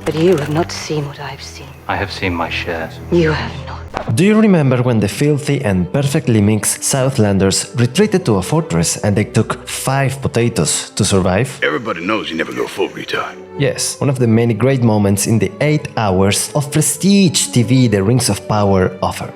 But you have not seen what I've seen. I have seen my share. You have not. Do you remember when the filthy and perfectly mixed Southlanders retreated to a fortress and they took 5 potatoes to survive? Everybody knows you never go full retard. Yes, one of the many great moments in the 8 hours of prestige TV The Rings of Power offered.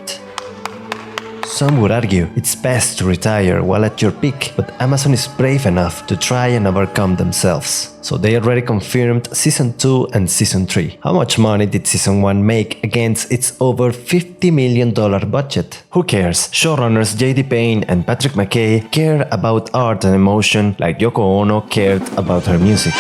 Some would argue it's best to retire while at your peak, but Amazon is brave enough to try and overcome themselves. So they already confirmed Season 2 and Season 3. How much money did Season 1 make against its over $50 million budget? Who cares? Showrunners J.D. Payne and Patrick McKay care about art and emotion like Yoko Ono cared about her music.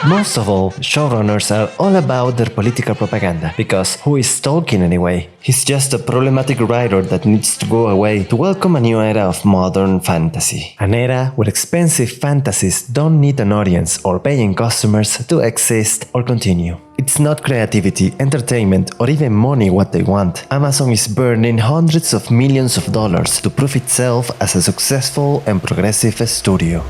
Most of all, showrunners are all about their political propaganda, because who is Tolkien anyway? He's just a problematic writer that needs to go away to welcome a new era of modern fantasy. An era where expensive fantasies don't need an audience or paying customers to exist or continue. It's not creativity, entertainment, or even money what they want. Amazon is burning hundreds of millions of dollars to prove itself as a successful and progressive studio.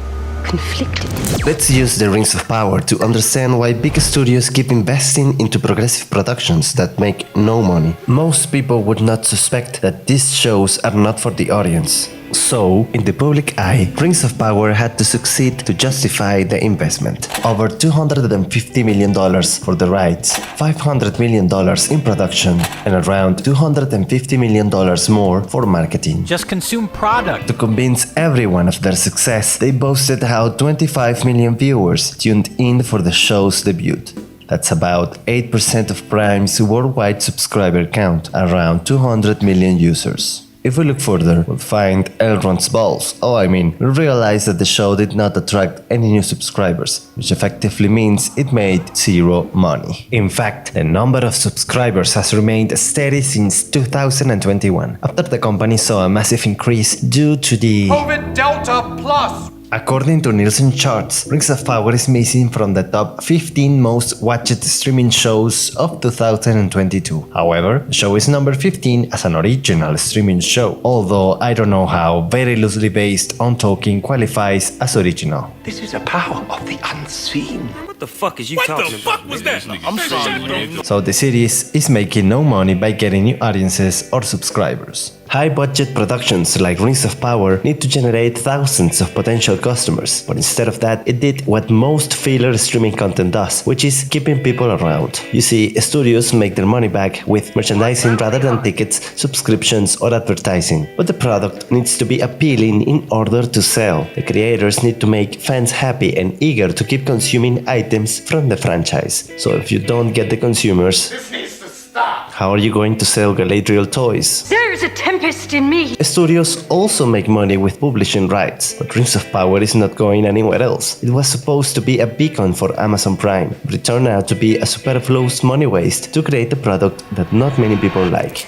Conflicted. Let's use the Rings of Power to understand why big studios keep investing into progressive productions that make no money. Most people would not suspect that these shows are not for the audience. So, in the public eye, Rings of Power had to succeed to justify the investment. Over $250 million for the rights, $500 million in production, and around $250 million more for marketing. Just consume product. To convince everyone of their success, they boasted how 25 million viewers tuned in for the show's debut. That's about 8% of Prime's worldwide subscriber count, around 200 million users. If we look further, we'll find Elrond's balls. We'll realize that the show did not attract any new subscribers, which effectively means it made zero money. In fact, the number of subscribers has remained steady since 2021, after the company saw a massive increase due to the COVID Delta Plus. According to Nielsen charts, Rings of Power is missing from the top 15 most watched streaming shows of 2022. However, the show is number 15 as an original streaming show, although I don't know how very loosely based on Tolkien qualifies as original. This is a power of the unseen. What the fuck is you talking about? What the fuck was that? I'm sorry. So the series is making no money by getting new audiences or subscribers. High-budget productions like Rings of Power need to generate thousands of potential customers, but instead of that, it did what most filler streaming content does, which is keeping people around. You see, studios make their money back with merchandising rather than tickets, subscriptions, or advertising. But the product needs to be appealing in order to sell. The creators need to make fans happy and eager to keep consuming items from the franchise. So if you don't get the consumers, This needs to stop. how are you going to sell Galadriel toys? There is a tempest in me. Studios also make money with publishing rights, but Rings of Power is not going anywhere else. It was supposed to be a beacon for Amazon Prime, but it turned out to be a superfluous money waste to create a product that not many people like.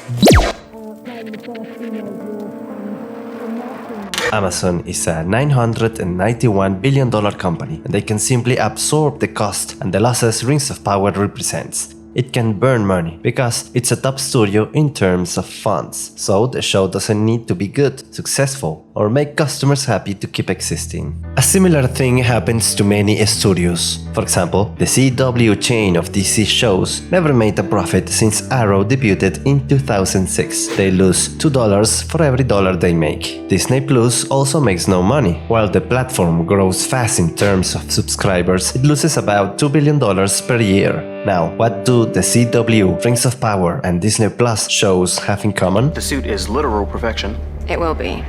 Amazon is a $991 billion company, and they can simply absorb the cost and the losses Rings of Power represents. It can burn money because it's a top studio in terms of funds, so the show doesn't need to be good, successful, or make customers happy to keep existing. A similar thing happens to many studios. For example, the CW chain of DC shows never made a profit since Arrow debuted in 2006. They lose $2 for every dollar they make. Disney Plus also makes no money. While the platform grows fast in terms of subscribers, it loses about $2 billion per year. Now, what do the CW, Rings of Power, and Disney Plus shows have in common? The suit is literal perfection. It will be.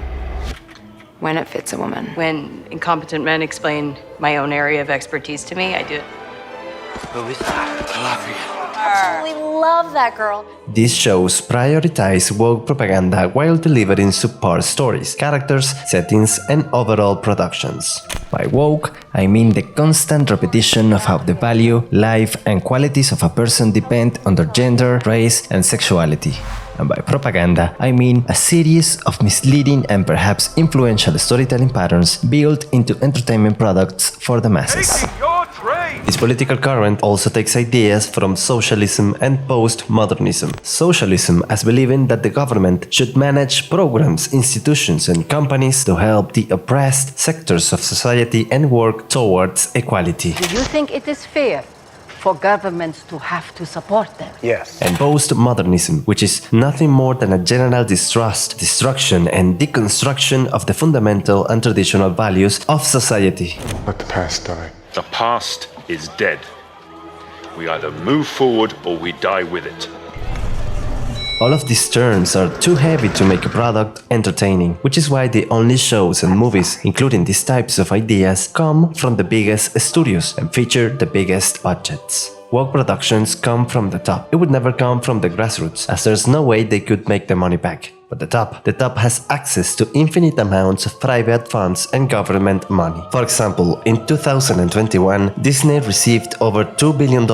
When it fits a woman. When incompetent men explain my own area of expertise to me, I do it. Absolutely love that girl. These shows prioritize woke propaganda while delivering subpar stories, characters, settings, and overall productions. By woke, I mean the constant repetition of how the value, life, and qualities of a person depend on their gender, race, and sexuality. And by propaganda, I mean a series of misleading and perhaps influential storytelling patterns built into entertainment products for the masses. Your train. This political current also takes ideas from socialism and postmodernism. Socialism as believing that the government should manage programs, institutions and companies to help the oppressed sectors of society and work towards equality. Do you think it is fair for governments to have to support them? Yes. And postmodernism, which is nothing more than a general distrust, destruction and deconstruction of the fundamental and traditional values of society. Let the past die. The past is dead. We either move forward or we die with it. All of these terms are too heavy to make a product entertaining, which is why the only shows and movies, including these types of ideas, come from the biggest studios and feature the biggest budgets. Woke productions come from the top. It would never come from the grassroots, as there's no way they could make the money back. But the top has access to infinite amounts of private funds and government money. For example, in 2021, Disney received over $2 billion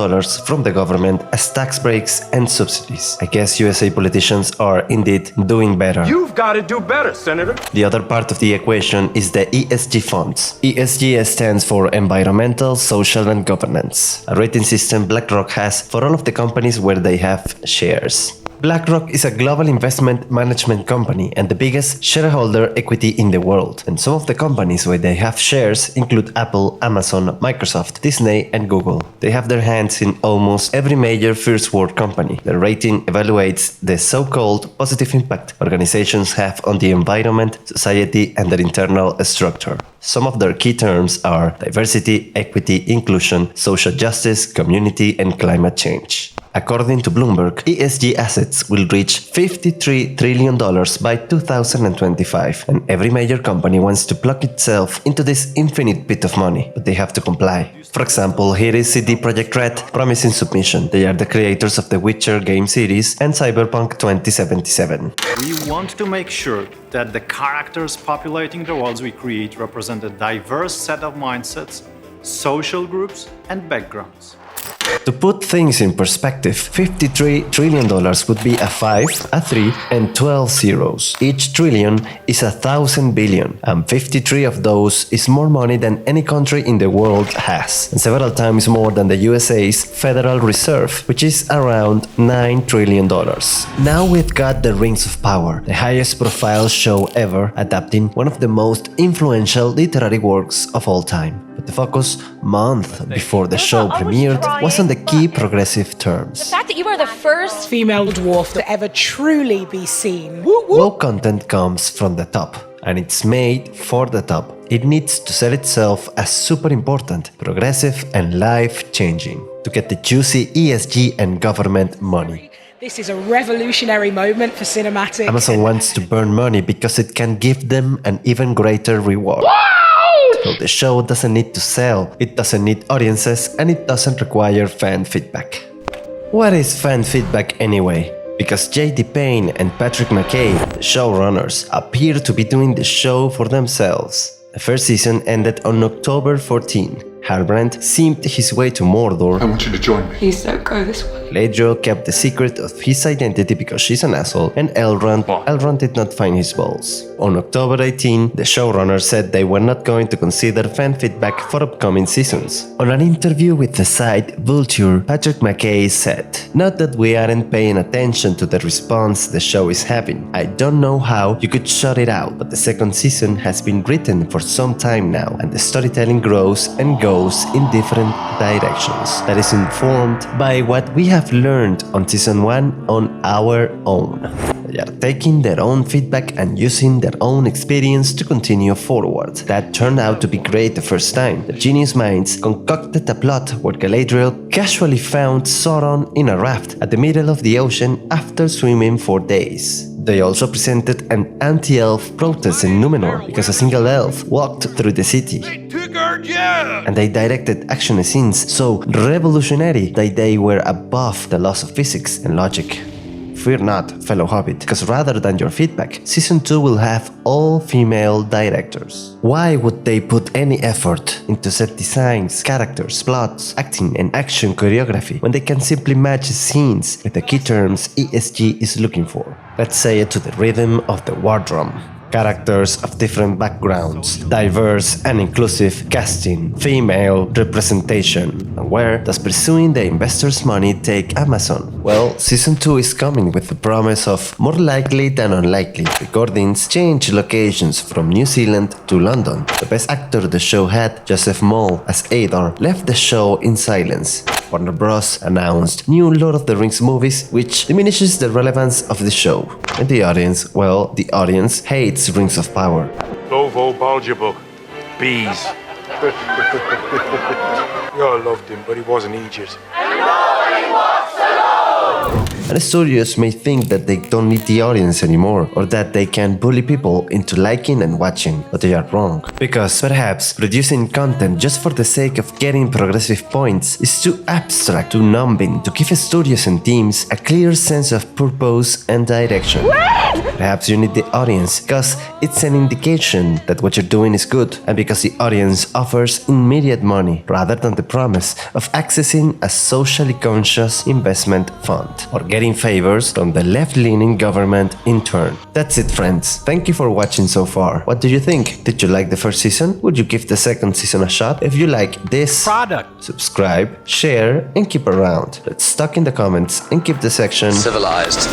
from the government as tax breaks and subsidies. I guess USA politicians are indeed doing better. You've got to do better, Senator. The other part of the equation is the ESG funds. ESG stands for Environmental, Social and Governance, a rating system BlackRock has for all of the companies where they have shares. BlackRock is a global investment management company and the biggest shareholder equity in the world. And some of the companies where they have shares include Apple, Amazon, Microsoft, Disney and Google. They have their hands in almost every major first world company. Their rating evaluates the so-called positive impact organizations have on the environment, society and their internal structure. Some of their key terms are diversity, equity, inclusion, social justice, community and climate change. According to Bloomberg, ESG assets will reach $53 trillion by 2025, and every major company wants to plug itself into this infinite pit of money, but they have to comply. For example, here is CD Projekt Red promising submission. They are the creators of the Witcher game series and Cyberpunk 2077. We want to make sure that the characters populating the worlds we create represent a diverse set of mindsets, social groups, and backgrounds. To put things in perspective, $53 trillion would be a 5, a 3, and 12 zeros. Each trillion is 1,000 billion, and 53 of those is more money than any country in the world has, and several times more than the USA's Federal Reserve, which is around $9 trillion. Now we've got the Rings of Power, the highest profile show ever, adapting one of the most influential literary works of all time. But the focus, month before the show premiered, was on the key progressive terms. The fact that you are the first female dwarf to ever truly be seen. Woke content comes from the top, and it's made for the top. It needs to sell itself as super important, progressive and life-changing to get the juicy ESG and government money. This is a revolutionary moment for cinematic. Amazon wants to burn money because it can give them an even greater reward. So the show doesn't need to sell, it doesn't need audiences, and it doesn't require fan feedback. What is fan feedback anyway? Because J.D. Payne and Patrick McKay, the showrunners, appear to be doing the show for themselves. The first season ended on October 14. Halbrand seemed his way to Mordor. I want you to join me. Please don't go this way. Galadriel kept the secret of his identity because she's an asshole, and Elrond did not find his balls. On October 18, the showrunners said they were not going to consider fan feedback for upcoming seasons. On an interview with the site Vulture, Patrick McKay said, "Not that we aren't paying attention to the response the show is having. I don't know how you could shut it out, but the second season has been written for some time now, and the storytelling grows and goes in different directions. That is informed by what we have learned on season 1 on our own." They are taking their own feedback and using their own experience to continue forward. That turned out to be great the first time. The genius minds concocted a plot where Galadriel casually found Sauron in a raft at the middle of the ocean after swimming for days. They also presented an anti-elf protest in Númenor because a single elf walked through the city. And they directed action scenes so revolutionary that they were above the laws of physics and logic. Fear not, fellow Hobbit, because rather than your feedback, Season 2 will have all female directors. Why would they put any effort into set designs, characters, plots, acting and action choreography when they can simply match scenes with the key terms ESG is looking for? Let's say it to the rhythm of the war drum. Characters of different backgrounds, diverse and inclusive casting, female representation. And where does pursuing the investors' money take Amazon? Well, season 2 is coming with the promise of more likely than unlikely. Recordings change locations from New Zealand to London. The best actor the show had, Joseph Mole as Adar, left the show in silence. Warner Bros. Announced new Lord of the Rings movies, which diminishes the relevance of the show. And the audience, well, the audience hates Rings of Power. Lovo Baljerbuk. Bees. We all loved him, but he wasn't Egypt. And studios may think that they don't need the audience anymore, or that they can bully people into liking and watching, but they are wrong. Because perhaps producing content just for the sake of getting progressive points is too abstract, too numbing, to give studios and teams a clear sense of purpose and direction. Perhaps you need the audience because it's an indication that what you're doing is good, and because the audience offers immediate money rather than the promise of accessing a socially conscious investment fund or getting favors from the left-leaning government in turn. That's it, friends. Thank you for watching so far. What do you think? Did you like the first season? Would you give the second season a shot? If you like this Product. subscribe, share, and keep around. Let's talk in the comments and keep the section civilized.